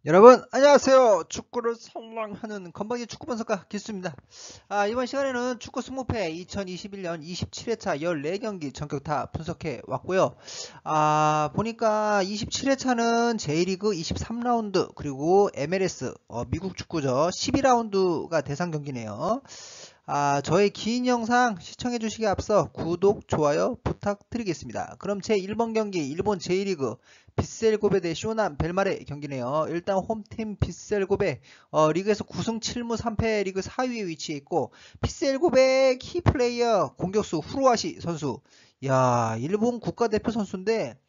여러분 안녕하세요. 축구를 선랑하는 건방진 축구 분석가 기수입니다. 이번 시간에는 축구 승무패 2021년 27회차 14경기 전격 다 분석해 왔고요. 보니까 27회차는 J리그 23라운드 그리고 MLS 미국 축구죠 12라운드가 대상 경기네요. 저의 긴 영상 시청해 주시기 앞서 구독, 좋아요 부탁드리겠습니다. 그럼 제 1번 경기 일본 J리그 빗셀 고베 대 쇼난 벨마레 경기네요. 일단 홈팀 빗셀 고베 리그에서 9승 7무 3패 리그 4위에 위치해 있고, 빗셀 고베 키플레이어 공격수 후루아시 선수, 야 일본 국가대표 선수인데,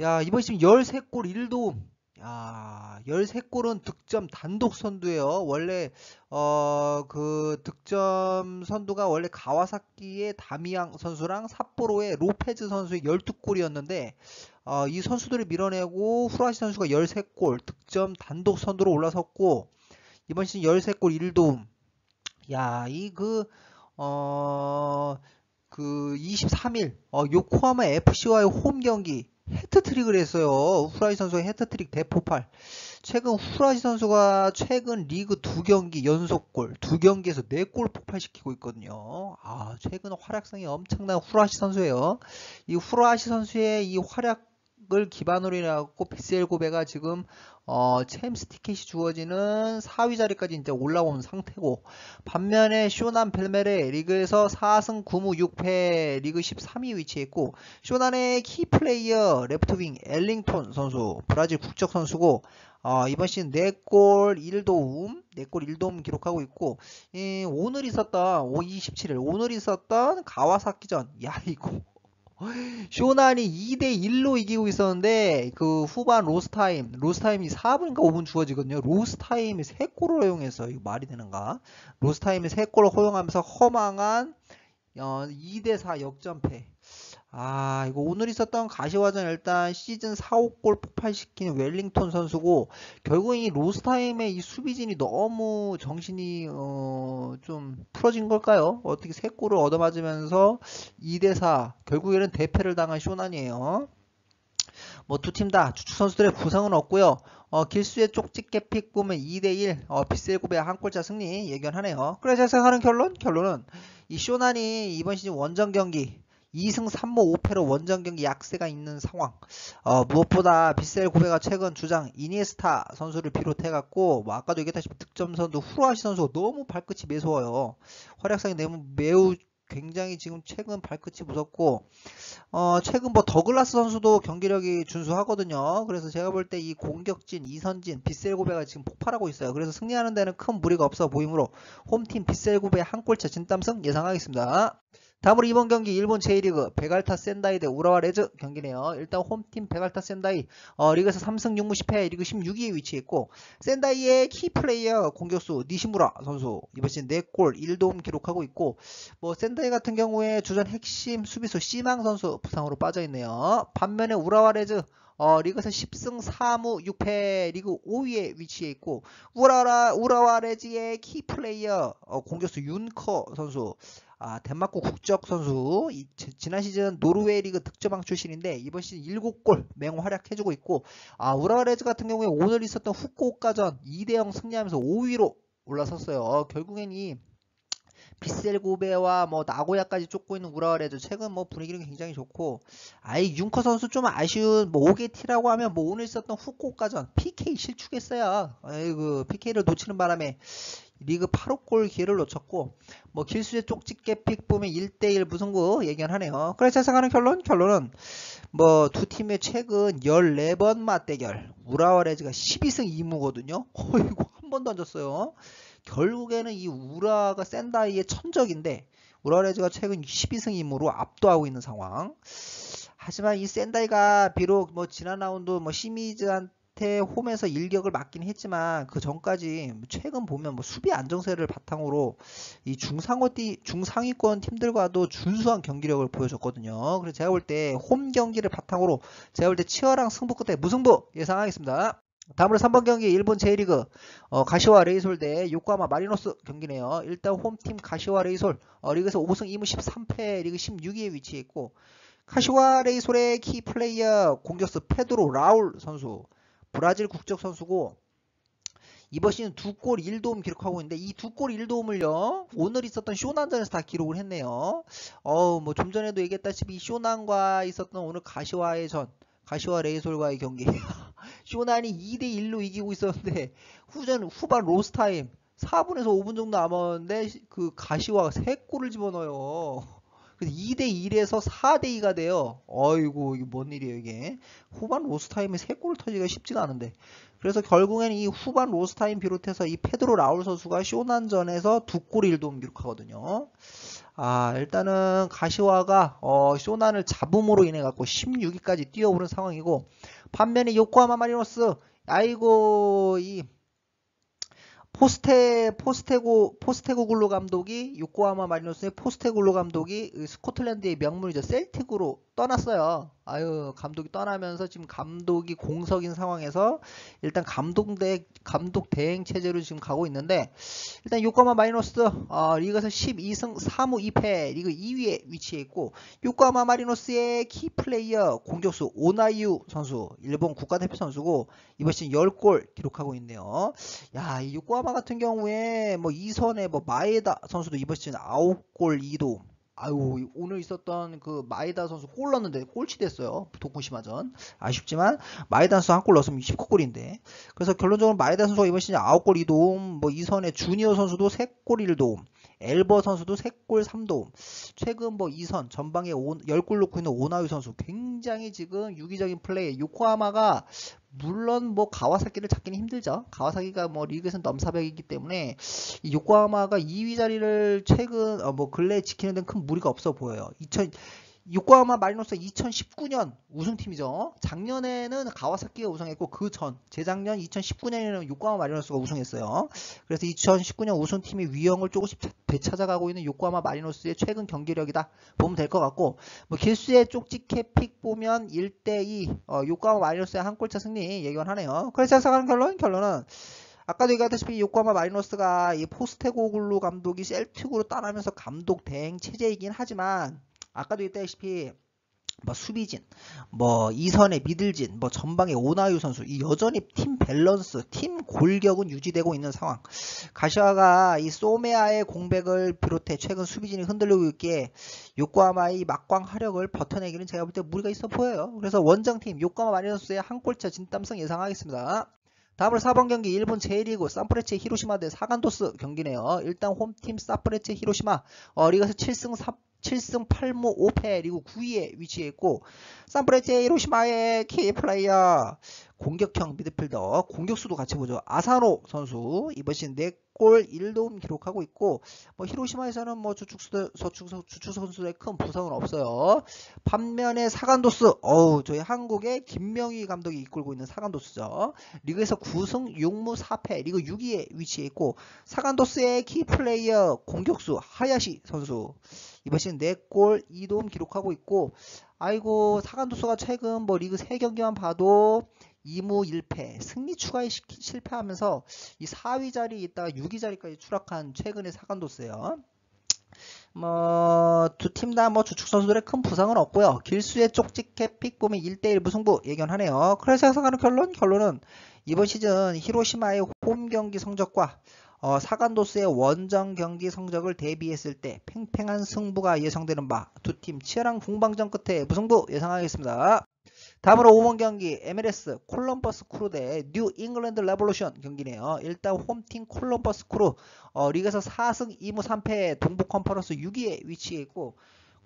야 이번 시즌 13골 1도움, 야 13골은 득점 단독 선두예요. 원래 그 득점 선두가 원래 가와사키의 다미양 선수랑 삿포로의 로페즈 선수의 12골이었는데, 이 선수들을 밀어내고 후라시 선수가 13골 득점 단독 선두로 올라섰고, 이번 시즌 13골 1도움. 야, 그 23일 요코하마 FC와의 홈 경기 해트트릭을 했어요. 후라시 선수의 해트트릭 대폭발. 최근 후라시 선수가 최근 리그 2경기 연속골, 2경기에서 4골 폭발시키고 있거든요. 최근 활약상이 엄청난 후라시 선수예요. 이 후라시 선수의 이 활약을 기반으로 해갖고 빗셀 고베가 지금 챔스 티켓이 주어지는 4위 자리까지 이제 올라온 상태고, 반면에 쇼난 벨메레 리그에서 4승 9무 6패 리그 13위 위치했고, 쇼난의 키플레이어 레프트윙 엘링톤 선수 브라질 국적 선수고, 이번 시즌 4골 1도움 4골 1도움 기록하고 있고, 오늘 있었던 27일 오늘 있었던 가와사키전, 야 이거 쇼난이 2대1로 이기고 있었는데, 그 후반 로스타임이 4분인가 5분 주어지거든요. 로스타임에 3골을 허용해서, 이거 말이 되는가? 로스타임에 3골을 허용하면서 허망한 2대4 역전패. 이거 오늘 있었던 가시화전, 일단 시즌 4, 5골 폭발시킨 웰링턴 선수고, 결국엔 이 로스타임의 이 수비진이 너무 정신이 좀 풀어진 걸까요? 어떻게 3골을 얻어맞으면서 2대4 결국에는 대패를 당한 쇼난이에요. 뭐 두 팀 다 주축 선수들의 부상은 없고요. 길수의 쪽집게 픽 보면 2대1 빗셀고베 한 골차 승리 예견하네요. 그래서 제가 하는 결론은 이 쇼난이 이번 시즌 원정 경기 2승 3무 5패로 원정 경기 약세가 있는 상황. 무엇보다 빗셀 고베가 최근 주장 이니에스타 선수를 비롯해 갖고, 뭐 아까도 얘기했다시피 득점 선수 후루아시 선수가 너무 발끝이 매서워요. 활약상이 매우 굉장히 지금 최근 발끝이 무섭고, 최근 뭐 더글라스 선수도 경기력이 준수하거든요. 그래서 제가 볼 때 이 공격진 이선진 빗셀 고베가 지금 폭발하고 있어요. 그래서 승리하는 데는 큰 무리가 없어 보이므로 홈팀 빗셀 고베 한 골차 진땀승 예상하겠습니다. 다음으로 이번 경기 일본 J리그 베갈타 센다이 대 우라와 레즈 경기네요. 일단 홈팀 베갈타 센다이 리그에서 3승 6무 10패 리그 16위에 위치했고, 센다이의 키플레이어 공격수 니시무라 선수 이번 시즌 4골 1도움 기록하고 있고, 뭐 센다이 같은 경우에 주전 핵심 수비수 시망 선수 부상으로 빠져있네요. 반면에 우라와 레즈 리그에서 10승 4무 6패 리그 5위에 위치해 있고, 우라와 레즈의 키플레이어 공격수 윤커 선수, 덴마크 국적 선수, 지난 시즌 노르웨이 리그 득점왕 출신인데 이번 시즌 7골 맹활약해주고 있고, 우라와 레즈 같은 경우에 오늘 있었던 후쿠오카전 2대0 승리하면서 5위로 올라섰어요. 결국엔 이 빗셀 고베와 뭐 나고야까지 쫓고 있는 우라와 레즈, 최근 뭐 분위기는 굉장히 좋고, 윤커 선수 좀 아쉬운 뭐 오게티라고 하면, 뭐 오늘 있었던 후쿠오카전 PK 실축했어요. PK를 놓치는 바람에 리그 8호 골 기회를 놓쳤고, 뭐 길수의 쪽집게 픽 보면 1대1 무승부 예견하네요. 그래서 예상하는 결론은 뭐 두 팀의 최근 14번 맞대결, 우라와 레즈가 12승 2무거든요. 어이구, 한 번 던졌어요. 결국에는 이 우라가 샌다이의 천적인데 우라레즈가 최근 12승 2무로 압도하고 있는 상황. 하지만 이 샌다이가 비록 뭐 지난 라운드 뭐 시미즈한테 홈에서 일격을 맞긴 했지만 그 전까지 최근 보면 뭐 수비 안정세를 바탕으로 이 중상위권 팀들과도 준수한 경기력을 보여줬거든요. 그래서 제가 볼 때 홈 경기를 바탕으로 제가 볼 때 치열한 승부 끝에 무승부 예상하겠습니다. 다음으로 3번 경기 일본 J리그 가시와 레이솔 대 요코하마 마리노스 경기네요. 일단 홈팀 가시와 레이솔 리그에서 5승 2무 13패 리그 16위에 위치해 있고 카시와 레이솔의 키 플레이어 공격수 페드로 라울 선수 브라질 국적 선수고 이번 시즌 2골 1도움 기록하고 있는데 이 2골 1도움을요 오늘 있었던 쇼난전에서 다 기록을 했네요. 뭐 좀 전에도 얘기했다시피 쇼난과 있었던 오늘 가시와의 전 가시와 레이솔과의 경기 쇼난이 2대1로 이기고 있었는데 후반 로스타임 4분에서 5분 정도 남았는데 그 가시와가 3골을 집어넣어요. 그래서 2대1에서 4대2가 돼요. 어이구, 이게 뭔 일이에요, 이게. 후반 로스타임에 3골을 터지기가 쉽지가 않은데. 그래서 결국에는 이 후반 로스타임 비롯해서 이 페드로 라울 선수가 쇼난전에서 2골 1도움 기록하거든요. 일단은 가시와가 쇼난을 잡음으로 인해 갖고 16위까지 뛰어오른 상황이고 반면에 요코하마 마리노스 아이고 이 포스테고글로 감독이 요코하마 마리노스의 포스테고글로 감독이 스코틀랜드의 명문이죠. 셀틱으로 떠났어요. 감독이 떠나면서 지금 감독이 공석인 상황에서 일단 감독 대행 체제로 지금 가고 있는데 일단 요코하마 마리노스 리그에서 12승 4무 2패 리그 2위에 위치해 있고 요코하마 마리노스의 키 플레이어 공격수 오나유 선수 일본 국가대표 선수고 이번 시즌 10골 기록하고 있네요. 이 요코하마 같은 경우에 뭐 이선의 뭐 마에다 선수도 이번 시즌 9골 2도 오늘 있었던 그 마에다 선수 골 넣었는데 꼴찌 됐어요. 도쿠시마전. 아쉽지만 마에다 선수 한 골 넣었으면 20골인데. 그래서 결론적으로 마에다 선수가 이번 시즌 9골 2도움, 뭐 이선의 주니어 선수도 3골 1도움, 엘버 선수도 3골 3도움. 최근 뭐 이선 전방에 10골 넣고 있는 오나유 선수 굉장히 지금 유기적인 플레이. 요코하마가 물론 뭐 가와사키를 잡기는 힘들죠. 가와사키가 뭐 리그에서는 넘사벽이기 때문에 이 요코하마가 2위 자리를 최근 뭐 근래에 지키는 데는 큰 무리가 없어 보여요. 요코하마 마리노스가 2019년 우승팀이죠. 작년에는 가와사키가 우승했고 재작년 2019년에는 요코하마 마리노스가 우승했어요. 그래서 2019년 우승팀의 위형을 조금씩 되찾아가고 있는 요코하마 마리노스의 최근 경기력이다 보면 될 것 같고 뭐 길수의 쪽지 캡픽 보면 1대2 요코하마 마리노스의 한 골차 승리 예견하네요. 그래서 예상하는 결론은 아까도 얘기했다시피 요코하마 마리노스가 이 포스테고글루 감독이 셀틱으로 떠나면서 감독 대행 체제이긴 하지만 아까도 얘기했다시피 뭐 수비진, 뭐 이선의 미들진, 뭐 전방의 오나유 선수 이 여전히 팀 밸런스, 팀 골격은 유지되고 있는 상황. 가시와가 이 소메아의 공백을 비롯해 최근 수비진이 흔들리고 있기에 요코하마의 막광 화력을 버텨내기는 제가 볼 때 무리가 있어 보여요. 그래서 원정팀 요코하마 마리노스의 한 골차 진땀승 예상하겠습니다. 다음으로 4번 경기 일본 J리그 산프레체 히로시마 대 사간도스 경기네요. 일단 홈팀 산프레체 히로시마 리그에서 7승 8무 5패 리그 9위에 위치해 있고 산프레체 히로시마의 키 플레이어 공격형 미드필더 공격수도 같이 보죠. 아사노 선수 이번 시즌 4골 1도움 기록하고 있고 뭐 히로시마에서는 뭐 주축 선수의 큰 부상은 없어요. 반면에 사간도스 저희 한국의 김명희 감독이 이끌고 있는 사간도스죠. 리그에서 9승 6무 4패 리그 6위에 위치해 있고 사간도스의 키 플레이어 공격수 하야시 선수 이번 시즌 4골 2도움 기록하고 있고 사간도스가 최근 뭐 리그 3경기만 봐도 2무 1패 승리 추가에 실패하면서 이 4위 자리에 있다가 6위 자리까지 추락한 최근의 사간도스예요. 뭐 두 팀 다 뭐 주축 선수들의 큰 부상은 없고요. 길수의 쪽지 캡픽 보면 1대1 무승부 예견하네요. 그래서 예상하는 결론은 이번 시즌 히로시마의 홈 경기 성적과 사간도스의 원정 경기 성적을 대비했을 때 팽팽한 승부가 예상되는 바 두 팀 치열한 공방전 끝에 무승부 예상하겠습니다. 다음으로 5번 경기 MLS 콜럼버스 크루 대 뉴 잉글랜드 레볼루션 경기네요. 일단 홈팀 콜럼버스 크루 리그에서 4승 2무 3패 동부 컨퍼런스 6위에 위치해 있고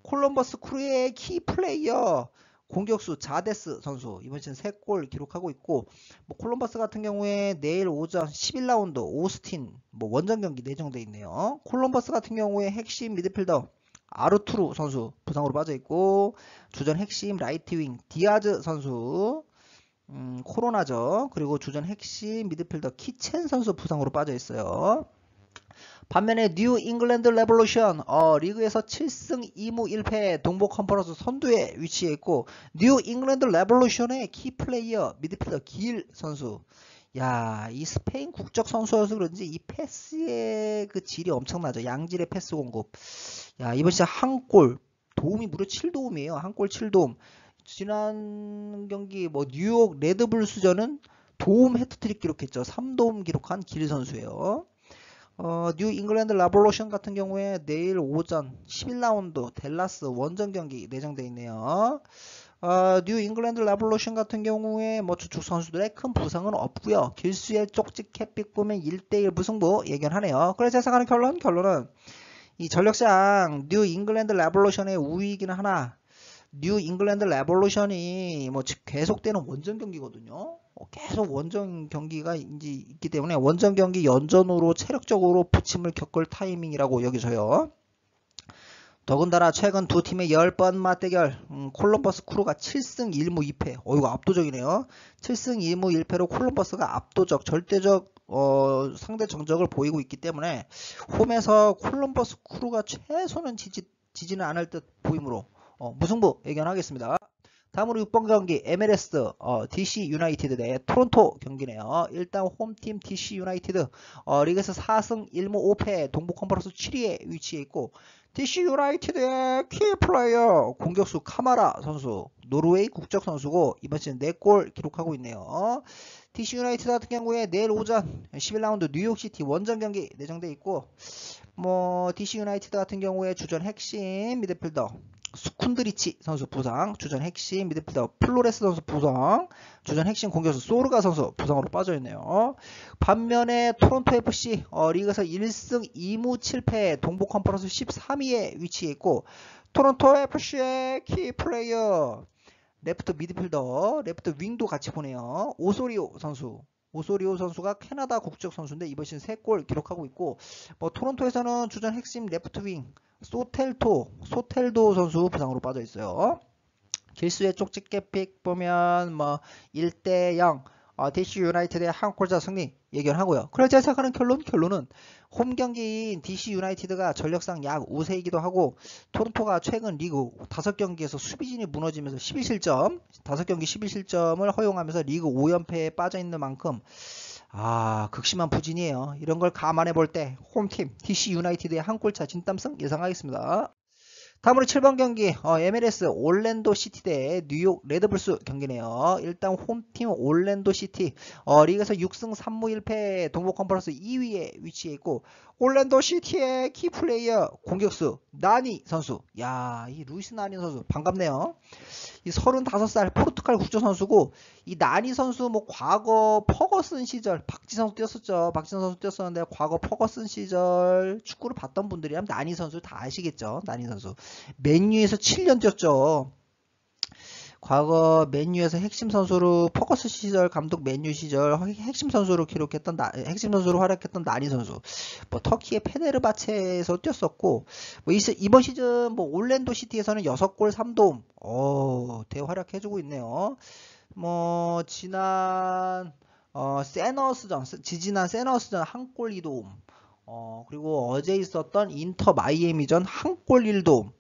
콜럼버스 크루의 키 플레이어 공격수 자데스 선수 이번 시즌 3골 기록하고 있고, 뭐 콜럼버스 같은 경우에 내일 오전 11라운드 오스틴 뭐 원정 경기 예정돼 있네요. 콜럼버스 같은 경우에 핵심 미드필더 아르투르 선수 부상으로 빠져 있고, 주전 핵심 라이트 윙 디아즈 선수 코로나죠. 그리고 주전 핵심 미드필더 키첸 선수 부상으로 빠져 있어요. 반면에 뉴 잉글랜드 레볼루션 리그에서 7승 2무 1패 동부 컨퍼런스 선두에 위치해 있고, 뉴 잉글랜드 레볼루션의 키플레이어 미드필더 길 선수, 야, 이 스페인 국적 선수여서 그런지 이 패스의 그 질이 엄청나죠. 양질의 패스 공급. 야, 이번 시즌 한 골 도움이 무려 7도움이에요. 한 골 7도움. 지난 경기 뭐 뉴욕 레드불스전은 도움 해트트릭 기록했죠. 3도움 기록한 길 선수예요. 뉴 잉글랜드 라볼루션 같은 경우에 내일 오전 11라운드 댈러스 원정 경기 예정돼 있네요. 뉴 잉글랜드 라볼루션 같은 경우에 뭐 주축 선수들의 큰 부상은 없고요. 길수의 쪽집 캣빅 보면 1대1 무승부 예견하네요. 그래서 예상하는 결론은 이 전력상 뉴 잉글랜드 라볼루션의 우위이기는 하나, 뉴 잉글랜드 레볼루션이 뭐 계속되는 원정 경기거든요. 계속 원정 경기가 이제 있기 때문에 원정 경기 연전으로 체력적으로 부침을 겪을 타이밍이라고 여기져요. 더군다나 최근 두 팀의 10번 맞대결 콜럼버스 크루가 7승 1무 2패. 이거 압도적이네요. 7승 1무 1패로 콜럼버스가 압도적 절대적 상대 정적을 보이고 있기 때문에 홈에서 콜럼버스 크루가 최소는 지지는 않을 듯 보이므로 무승부 예견하겠습니다. 다음으로 6번 경기 MLS DC 유나이티드 대 토론토 경기네요. 일단 홈팀 DC 유나이티드 리그에서 4승 1무 5패 동부 컨퍼런스 7위에 위치해 있고, DC 유나이티드의 키플레이어 공격수 카마라 선수 노르웨이 국적 선수고 이번 시즌 4골 기록하고 있네요. DC 유나이티드 같은 경우에 내일 오전 11라운드 뉴욕시티 원정 경기 예정돼 있고, 뭐 DC 유나이티드 같은 경우에 주전 핵심 미드필더 스쿤드리치 선수 부상, 주전 핵심 미드필더 플로레스 선수 부상, 주전 핵심 공격수 소르가 선수 부상으로 빠져있네요. 반면에 토론토 FC 리그에서 1승 2무 7패 동부 컨퍼런스 13위에 위치해 있고, 토론토 FC의 키플레이어 레프트 미드필더, 레프트 윙도 같이 보네요. 오소리오 선수. 오소리오 선수가 캐나다 국적 선수인데 이번 시즌 3골 기록하고 있고, 뭐 토론토에서는 주전 핵심 레프트 윙 소텔도 선수 부상으로 빠져 있어요. 길수의 쪽집게픽 보면 뭐 1대0 DC 유나이티드의 한 골차 승리 예견하고요. 그래서 제가 생각하는 결론은 홈 경기인 DC 유나이티드가 전력상 약 우세이기도 하고, 토론토가 최근 리그 5경기에서 수비진이 무너지면서 11실점, 5경기 11실점을 허용하면서 리그 5연패에 빠져있는 만큼 극심한 부진이에요. 이런 걸 감안해 볼 때 홈팀 DC 유나이티드의 한 골차 진땀승 예상하겠습니다. 다음으로 7번 경기 MLS 올랜도 시티 대 뉴욕 레드불스 경기네요. 일단 홈팀 올랜도 시티 리그에서 6승 3무 1패 동부 컨퍼런스 2위에 위치해 있고, 올랜도 시티의 키플레이어 공격수 나니 선수, 야, 이 루이스 나니 선수 반갑네요. 이 35살 포르투갈 국적 선수고, 이 나니 선수 뭐 과거 퍼거슨 시절 박지성 선수 뛰었었죠. 박지성 선수 뛰었었는데 과거 퍼거슨 시절 축구를 봤던 분들이라면 나니 선수 다 아시겠죠. 나니 선수 맨유에서 7년 뛰었죠. 과거 맨유에서 핵심 선수로 퍼거슨 시절 감독 맨유 시절 핵심 선수로 활약했던 나니 선수, 뭐 터키의 페네르바체에서 뛰었었고, 뭐 이번 시즌 뭐 올랜도 시티에서는 6골 3도움 대활약해주고 있네요. 뭐 지난 지지난 세너스전 1골 2도움, 그리고 어제 있었던 인터 마이애미전 1골 1도움.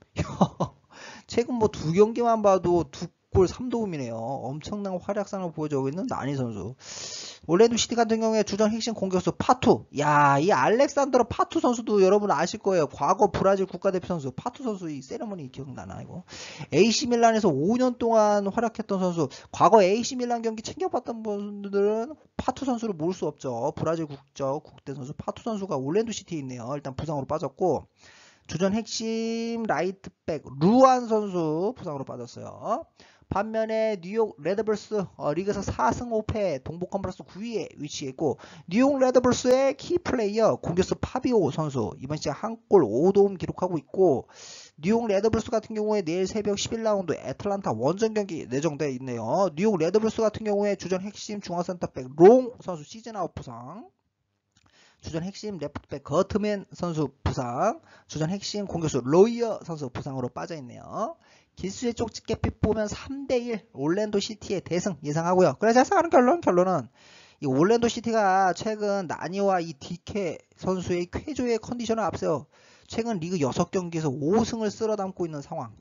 최근 뭐 2경기만 봐도 2골 3도움이네요. 엄청난 활약상을 보여주고 있는 나니 선수. 올랜도 시티 같은 경우에 주전 핵심 공격수 파투. 야, 이 알렉산드로 파투 선수도 여러분 아실 거예요. 과거 브라질 국가대표 선수 파투 선수, 이 세레머니 기억나나 이거? AC 밀란에서 5년 동안 활약했던 선수. 과거 AC 밀란 경기 챙겨봤던 분들은 파투 선수를 모를 수 없죠. 브라질 국적 국대 선수 파투 선수가 올랜도 시티에 있네요. 일단 부상으로 빠졌고, 주전 핵심 라이트백 루안 선수 부상으로 빠졌어요. 반면에 뉴욕 레드불스 리그에서 4승 5패 동부 컨퍼런스 9위에 위치했고, 뉴욕 레드불스의 키플레이어 공격수 파비오 선수 이번 시즌 1골 5도움 기록하고 있고, 뉴욕 레드불스 같은 경우에 내일 새벽 11라운드 애틀란타 원정 경기 예정되어 있네요. 뉴욕 레드불스 같은 경우에 주전 핵심 중앙센터백 롱 선수 시즌 아웃 부상, 주전 핵심 레프트백 거트맨 선수 부상, 주전 핵심 공격수 로이어 선수 부상으로 빠져있네요. 기수의 쪽집게빛 보면 3대1 올랜도 시티의 대승 예상하고요. 그래서 제가 생각하는 결론은 이 올랜도 시티가 최근 나니와 이 디케 선수의 쾌조의 컨디션을 앞세워 최근 리그 6경기에서 5승을 쓸어 담고 있는 상황.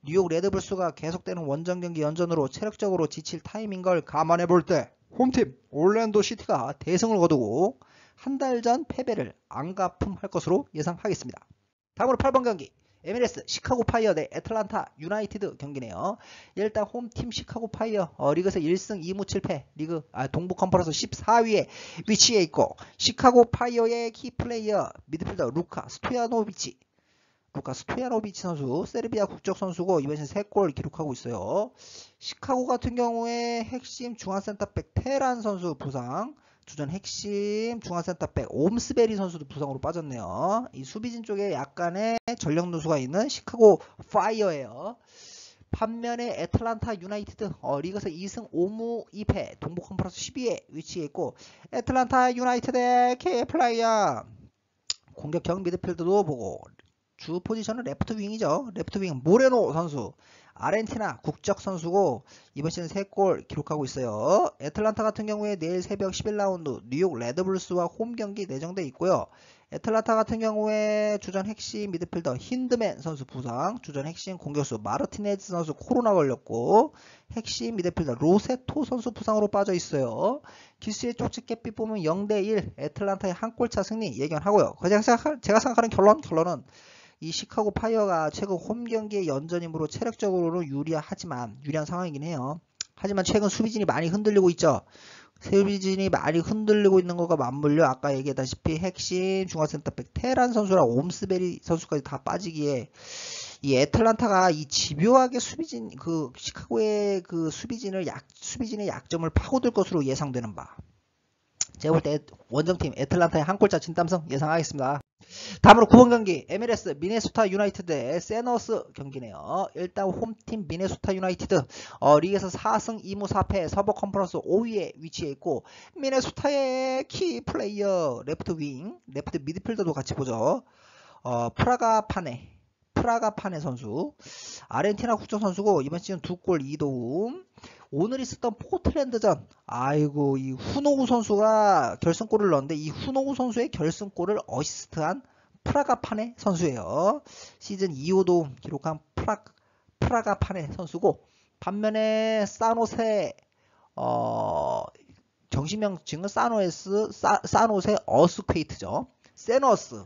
뉴욕 레드불스가 계속되는 원정 경기 연전으로 체력적으로 지칠 타임인 걸 감안해 볼 때 홈팀 올랜도 시티가 대승을 거두고 한 달 전 패배를 안가품할 것으로 예상하겠습니다. 다음으로 8번 경기 MLS 시카고 파이어 대 애틀란타 유나이티드 경기네요. 일단 홈팀 시카고 파이어 리그에서 1승 2무 7패 리그 동부 컨퍼런스 14위에 위치해 있고, 시카고 파이어의 키플레이어 미드필더 루카 스토야노비치 선수 세르비아 국적 선수고 이번 시즌 3골 기록하고 있어요. 시카고 같은 경우에 핵심 중앙센터백 테란 선수 부상, 주전 핵심 중앙센터백 옴스베리 선수도 부상으로 빠졌네요. 이 수비진 쪽에 약간의 전력 누수가 있는 시카고 파이어예요. 반면에 애틀란타 유나이티드 리그에서 2승 5무 2패 동부 컨퍼런스 12위에 위치해 있고, 애틀란타 유나이티드의 K플레이어 공격형 미드필더도 보고 주 포지션은 레프트 윙이죠. 레프트 윙 모레노 선수 아르헨티나 국적 선수고 이번 시즌 3골 기록하고 있어요. 애틀란타 같은 경우에 내일 새벽 11라운드 뉴욕 레드불스와 홈 경기 예정돼 있고요. 애틀란타 같은 경우에 주전 핵심 미드필더 힌드맨 선수 부상, 주전 핵심 공격수 마르티네즈 선수 코로나 걸렸고, 핵심 미드필더 로세토 선수 부상으로 빠져 있어요. 기수의 쪽집게빛 보면 0대1 애틀란타의 한 골차 승리 예견하고요. 제가 생각하는 결론은 이 시카고 파이어가 최근 홈 경기의 연전이므로 체력적으로는 유리한 상황이긴 해요. 하지만 최근 수비진이 많이 흔들리고 있죠. 수비진이 많이 흔들리고 있는 것과 맞물려 아까 얘기했다시피 핵심 중앙센터백 테란 선수랑 옴스베리 선수까지 다 빠지기에 이 애틀란타가 이 집요하게 시카고의 그 수비진의 약점을 파고들 것으로 예상되는 바. 제가 볼 때 원정팀 애틀란타의 한 골차 진땀승 예상하겠습니다. 다음으로 9번 경기 MLS 미네소타 유나이티드 대 세너스 경기네요. 일단 홈팀 미네소타 유나이티드 리그에서 4승 2무 4패 서부 컨퍼런스 5위에 위치해 있고, 미네소타의 키 플레이어 레프트 미드필더도 같이 보죠. 프라가 파네 선수 아르헨티나 국적 선수고 이번 시즌 2골 2도움. 오늘 있었던 포틀랜드전 이 후노우 선수가 결승골을 넣었는데 이 후노우 선수의 결승골을 어시스트한 프라가 파네 선수예요. 시즌 2호도 기록한 프라가 파네 선수고, 반면에 사노세 정식명칭은 사노세 어스퀘이트죠. 세너스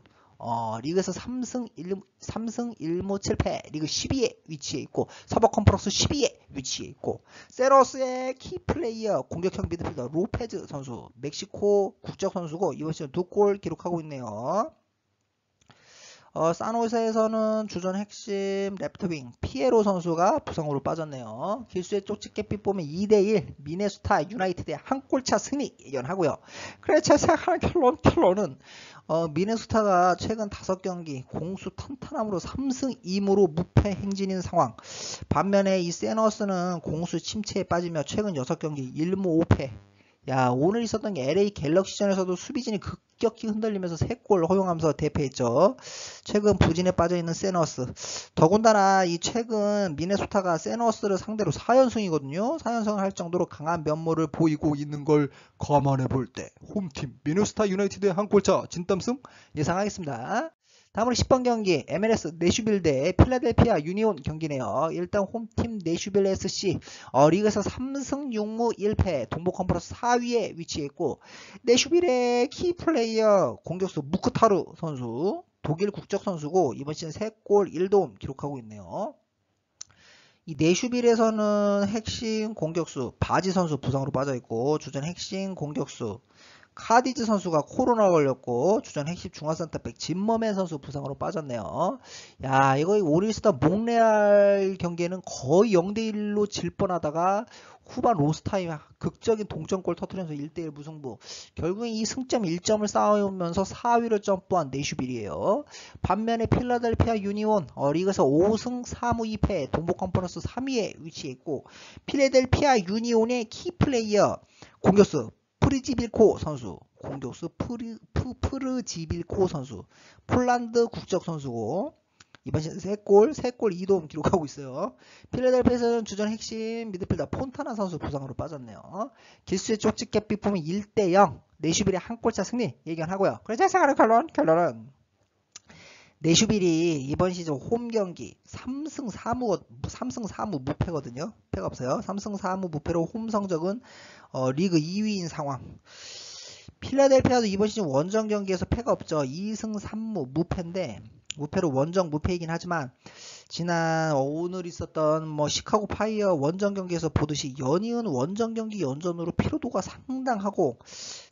리그에서 3승 1무 7패 리그 12위에 위치해 있고, 서부 컨퍼런스 12위에 위치해 있고, 세너스의 키플레이어 공격형 미드필더 로페즈 선수 멕시코 국적 선수고 이번 시즌 2골 기록하고 있네요. 산호세에서는 주전 핵심 레프트윙 피에로 선수가 부상으로 빠졌네요. 길수의 쪽집게빛 보면 2대1 미네소타 유나이티드의 한 골차 승리 예견하고요. 그래 제가 생각하는 결론은 미네소타가 최근 5경기 공수 탄탄함으로 3승 2무로 무패 행진인 상황. 반면에 이 세너스는 공수 침체에 빠지며 최근 6경기 1무 5패. 오늘 있었던 LA 갤럭시전에서도 수비진이 급격히 흔들리면서 3골 허용하면서 대패했죠. 최근 부진에 빠져있는 세너스. 더군다나 이 최근 미네소타가 세너스를 상대로 4연승이거든요. 4연승을 할 정도로 강한 면모를 보이고 있는 걸 감안해 볼 때 홈팀 미네소타 유나이티드의 한 골차 진땀승 예상하겠습니다. 다음으로 10번 경기 MLS 내슈빌 대 필라델피아 유니온 경기네요. 일단 홈팀 내슈빌 SC 리그에서 3승 6무 1패 동부 컨퍼런스 4위에 위치해 있고, 내슈빌의 키플레이어 공격수 무크타루 선수 독일 국적 선수고 이번 시즌 3골 1도움 기록하고 있네요. 이 내슈빌에서는 핵심 공격수 바지 선수 부상으로 빠져있고, 주전 핵심 공격수 카디즈 선수가 코로나 걸렸고 주전 핵심 중앙센터백 진머맨 선수 부상으로 빠졌네요. 야, 이거 오리스타 몽레알 경기에는 거의 0대1로 질 뻔하다가 후반 로스타임 극적인 동점골 터트리면서 1대1 무승부. 결국엔 이 승점 1점을 쌓으면서 4위를 점프한 내슈빌이에요. 반면에 필라델피아 유니온 리그에서 5승 3무 2패 동부 컨퍼런스 3위에 위치했고, 필라델피아 유니온의 키플레이어 공격수 프르지빌코 선수, 공격수 프르지빌코 선수, 폴란드 국적 선수고 이번 시즌 3골 2도움 기록하고 있어요. 필라델피아에서는 주전 핵심 미드필더 폰타나 선수 부상으로 빠졌네요. 기수의 쪽집게 빅폼이 1대0 내슈빌의 한 골차 승리 예견하고요. 그래서 생각하는 결론은 내슈빌이 이번 시즌 홈 경기 3승 4무 무패거든요. 패가 없어요. 3승 4무 무패로 홈 성적은 리그 2위인 상황. 필라델피아도 이번 시즌 원정 경기에서 패가 없죠. 2승 3무 무패인데, 무패로 원정 무패이긴 하지만 오늘 있었던 시카고 파이어 원정 경기에서 보듯이 연이은 원정 경기 연전으로 피로도가 상당하고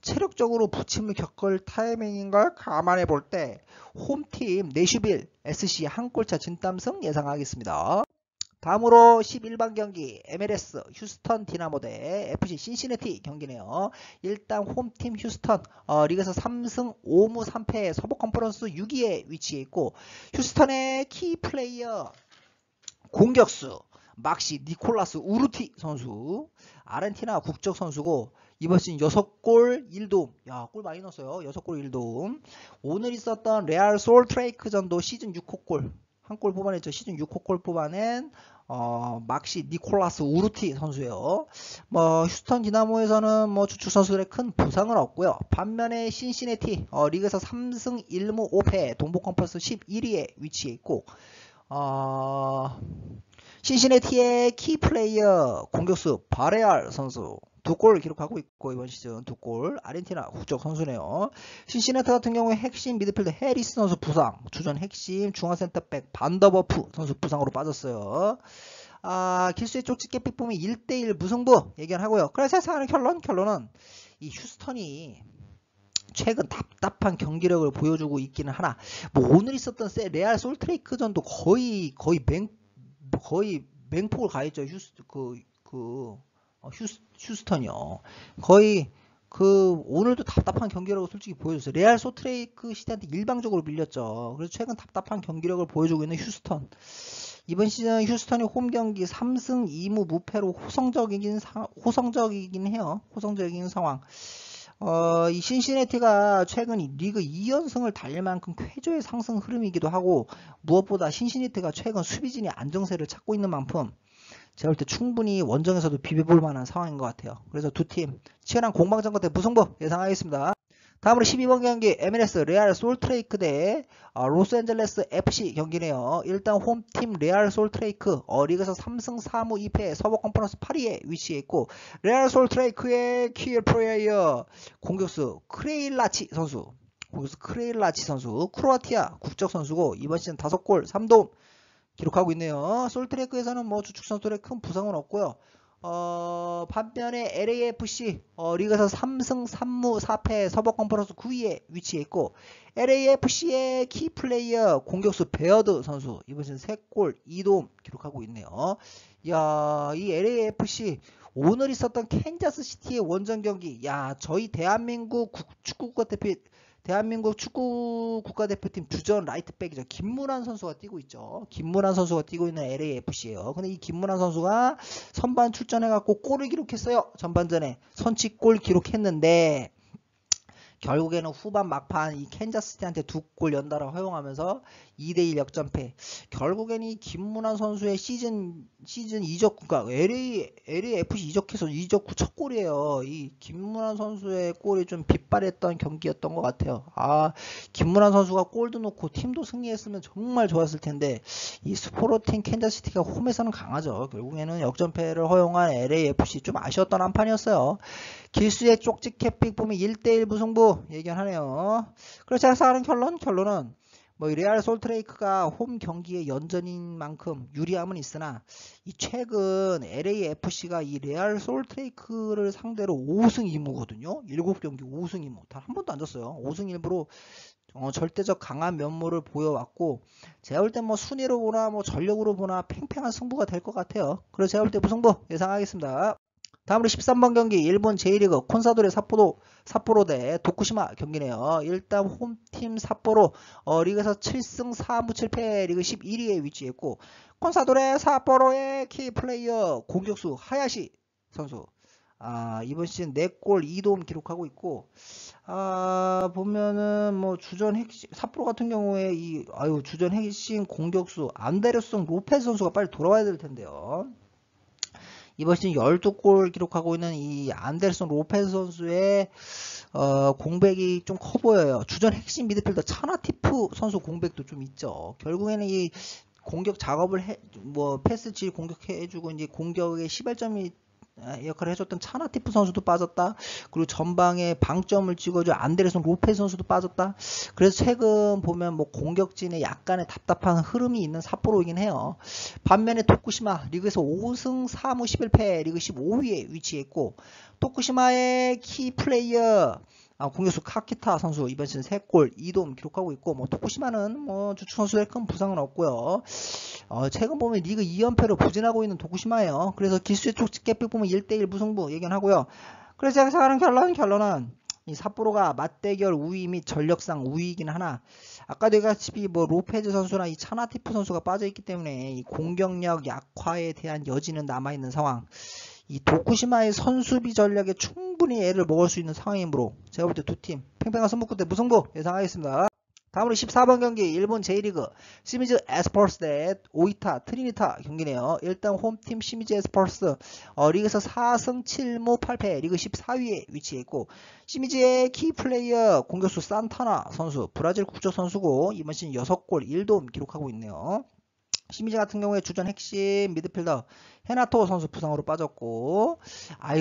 체력적으로 부침을 겪을 타이밍인 걸 감안해 볼 때 홈팀 내슈빌 SC 한 골차 진땀승 예상하겠습니다. 다음으로 11번 경기 MLS 휴스턴 디나모 대 FC 신시내티 경기네요. 일단 홈팀 휴스턴 리그에서 3승 5무 3패 서부 컨퍼런스 6위에 위치해 있고, 휴스턴의 키 플레이어 공격수 막시 니콜라스 우르티 선수, 아르헨티나 국적 선수고 이번 시즌 6골 1도움. 야, 골 많이 넣었어요. 6골 1도움. 오늘 있었던 레알 솔트레이크전도 시즌 6호 골 한 골 뽑아냈죠. 시즌 6호 골 뽑아낸 막시 니콜라스 우르티 선수예요. 휴스턴 디나모에서는 주축 선수들의 큰 부상은 없고요. 반면에 신시내티 리그에서 3승 1무 5패 동부 컨퍼런스 11위에 위치해 있고, 신시내티의 키 플레이어 공격수 바레알 선수 2골 기록하고 있고 이번 시즌 2골, 아르헨티나 국적 선수네요. 신시내티 같은 경우에 핵심 미드필더 해리스 선수 부상, 주전 핵심 중앙센터백 반더버프 선수 부상으로 빠졌어요. 길수의 쪽집게 빅폼이 1대1 무승부 예견하고요. 그래서 예상하는 결론은 이 휴스턴이 최근 답답한 경기력을 보여주고 있기는 하나, 오늘 있었던 레알 솔트레이크전도 거의 맹폭을 가했죠. 휴스턴이요. 거의 오늘도 답답한 경기력을 솔직히 보여줬어요. 레알 솔트레이크 시티한테 일방적으로 밀렸죠. 그래서 최근 답답한 경기력을 보여주고 있는 휴스턴. 이번 시즌 휴스턴이 홈 경기 3승 2무 무패로 호성적이긴 해요. 호성적인 상황. 이 신시내티가 최근 리그 2연승을 달릴 만큼 쾌조의 상승 흐름이기도 하고, 무엇보다 신시내티가 최근 수비진이 안정세를 찾고 있는 만큼 제가 볼 때 충분히 원정에서도 비벼볼 만한 상황인 것 같아요. 그래서 두 팀 치열한 공방전 끝에 무승부 예상하겠습니다. 다음으로 12번 경기 MLS 레알 솔트레이크 대 로스앤젤레스 FC 경기네요. 일단 홈팀 레알 솔트레이크 리그에서 3승 4무 2패 서부 컨퍼런스 8위에 위치해 있고, 레알 솔트레이크의 키 플레이어 공격수 크레일라치 선수, 크로아티아 국적 선수고 이번 시즌 5골 3도움 기록하고 있네요. 솔트레이크에서는 주축 선수들의 큰 부상은 없고요. 반면에 LAFC 리그에서 3승 3무 4패 서부 컨퍼런스 9위에 위치해 있고, LAFC의 키 플레이어 공격수 베어드 선수 이번 시즌 3골 2도움 기록하고 있네요. 야, 이 LAFC 오늘 있었던 캔자스 시티의 원정 경기, 저희 대한민국 축구 국가대표팀 주전 라이트백이죠. 김문환 선수가 뛰고 있죠. 김문환 선수가 뛰고 있는 LAFC예요. 근데 이 김문환 선수가 선반 출전해갖고 골을 기록했어요. 전반전에 선취골 기록했는데 결국에는 후반 막판 이 캔자스시티한테 2골 연달아 허용하면서 2대1 역전패. 결국에는 이 김문환 선수의 시즌 이적, 그러니까 LAFC 이적 후 첫 골이에요. 이 김문환 선수의 골이 좀 빛발했던 경기였던 것 같아요. 김문환 선수가 골도 넣고 팀도 승리했으면 정말 좋았을 텐데, 이 스포르팅 캔자스시티가 홈에서는 강하죠. 결국에는 역전패를 허용한 LAFC 좀 아쉬웠던 한 판이었어요. 길수의 쪽지 캡픽 보면 1대1 무승부 예견하네요. 그래서 제가 하는 결론은 뭐 레알 솔트레이크가 홈 경기의 연전인 만큼 유리함은 있으나 이 최근 LAFC가 이 레알 솔트레이크를 상대로 5승 2무거든요. 7경기 5승 2무. 단 한 번도 안 졌어요. 5승 1무로 절대적 강한 면모를 보여왔고 제가 볼 때 뭐 순위로 보나 뭐 전력으로 보나 팽팽한 승부가 될 것 같아요. 그래서 제가 볼 때 무승부 예상하겠습니다. 다음으로 13번 경기 일본 J리그 콘사도레 삿포로 대 도쿠시마 경기네요. 일단 홈팀 삿포로 리그에서 7승 4무 7패 리그 11위에 위치했고 콘사도레 삿포로의 키플레이어 공격수 하야시 선수 이번 시즌 4골 2도움 기록하고 있고 보면은 뭐 주전 핵심 삿포로 같은 경우에 주전 핵심 공격수 안데르송 로페스 선수가 빨리 돌아와야 될 텐데요. 이번 시즌 12골 기록하고 있는 이 안데르송 로페스 선수의 공백이 좀 커 보여요. 주전 핵심 미드필더 차나티프 선수 공백도 좀 있죠. 결국에는 이 공격 작업을 패스 질 공격해주고 이제 공격의 시발점이 역할을 해줬던 차나티프 선수도 빠졌다. 그리고 전방에 방점을 찍어준 안데르송 로페스 선수도 빠졌다. 그래서 최근 보면 뭐 공격진에 약간의 답답한 흐름이 있는 삿포로이긴 해요. 반면에 도쿠시마 리그에서 5승 4무 11패 리그 15위에 위치했고 도쿠시마의 키 플레이어 공격수 카키타 선수 이번 시즌 3골 2도움 기록하고 있고 뭐 도쿠시마는 뭐 주축 선수의 큰 부상은 없고요. 최근 보면 리그 2연패로 부진하고 있는 도쿠시마예요. 그래서 기수의 쪽집게픽 보면 1대1 무승부 예견하고요. 그래서 제가 생각하는 결론은 이 삿포로가 맞대결 우위 및 전력상 우위이긴 하나 아까도 얘기했다시피 뭐 로페즈 선수나 이 차나티프 선수가 빠져있기 때문에 이 공격력 약화에 대한 여지는 남아있는 상황. 이 도쿠시마의 선수비 전략에 충분히 애를 먹을 수 있는 상황이므로 제가 볼 때 두 팀 팽팽한 승부 끝에 무승부 예상하겠습니다. 다음으로 14번 경기 일본 J리그 시미즈 에스퍼스 대 오이타 트리니타 경기네요. 일단 홈팀 시미즈 에스퍼스 리그에서 4승 7무 8패 리그 14위에 위치했고 시미즈의 키플레이어 공격수 산타나 선수 브라질 국적 선수고 이번 시즌 6골 1도움 기록하고 있네요. 시미즈 같은 경우에 주전 핵심 미드필더 헤나토 선수 부상으로 빠졌고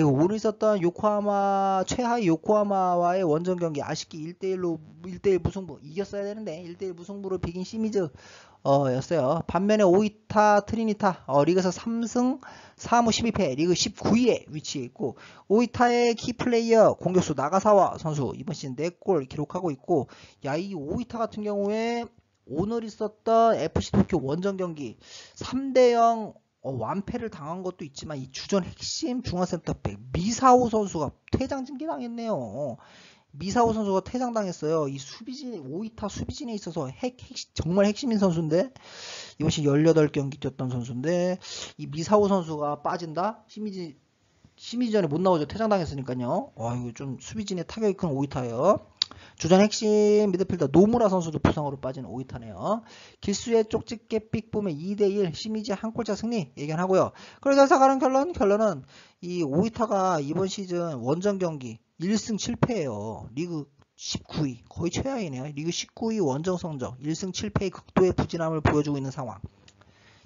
오늘 있었던 요코하마 최하위 요코하마와의 원정 경기 아쉽게 1대1 무승부 이겼어야 되는데 1대1 무승부로 비긴 시미즈 였어요. 반면에 오이타 트리니타 리그에서 3승 4무 12패 리그 19위에 위치했고 오이타의 키플레이어 공격수 나가사와 선수 이번 시즌 4골 기록하고 있고 이 오이타 같은 경우에 오늘 있었던 FC 도쿄 원정 경기 3대0 완패를 당한 것도 있지만 이 주전 핵심 중앙센터백 미사오 선수가 퇴장 징계당했네요. 미사오 선수가 퇴장당했어요. 이 오이타 수비진에 있어서 정말 핵심인 선수인데 이번 시즌 18경기 뛰었던 선수인데 이 미사오 선수가 빠진다? 시미즈전에 못 나오죠. 퇴장당했으니까요. 이거 좀 수비진에 타격이 큰 오이타예요. 주전 핵심 미드필더 노무라 선수도 부상으로 빠진 오이타네요. 길수의 쪽집게픽 보면 2대1 시미즈 한 골차 승리 예견하고요. 그래서 생각하는 결론은 이 오이타가 이번 시즌 원정 경기 1승 7패예요. 리그 19위 거의 최하위네요. 리그 19위 원정 성적 1승 7패의 극도의 부진함을 보여주고 있는 상황.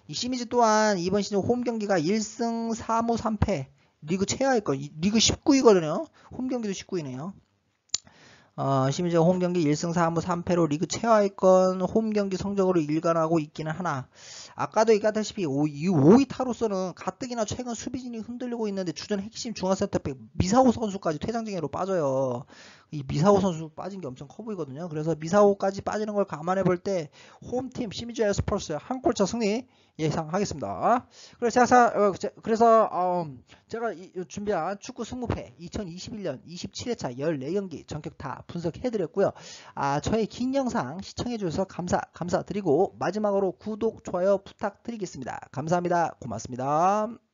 이 시미즈 또한 이번 시즌 홈 경기가 1승 4무 3패 리그 최하위권 리그 19위거든요. 홈 경기도 19위네요. 시미즈가 홈경기 1승 4무 3패로 리그 최하위권 홈경기 성적으로 일관하고 있기는 하나 아까도 얘기했다시피 이 오이타로서는 가뜩이나 최근 수비진이 흔들리고 있는데 주전 핵심 중앙센터백 미사오 선수까지 퇴장징계로 빠져요. 이 미사오 선수 빠진 게 엄청 커 보이거든요. 그래서 미사오까지 빠지는 걸 감안해 볼 때 홈팀 시미즈 에스퍼스 한 골차 승리 예상하겠습니다. 그래서 제가 준비한 축구 승무패 2021년 27회차 14경기 전격 다 분석해드렸고요. 저의 긴 영상 시청해주셔서 감사드리고 마지막으로 구독, 좋아요 부탁드리겠습니다. 감사합니다. 고맙습니다.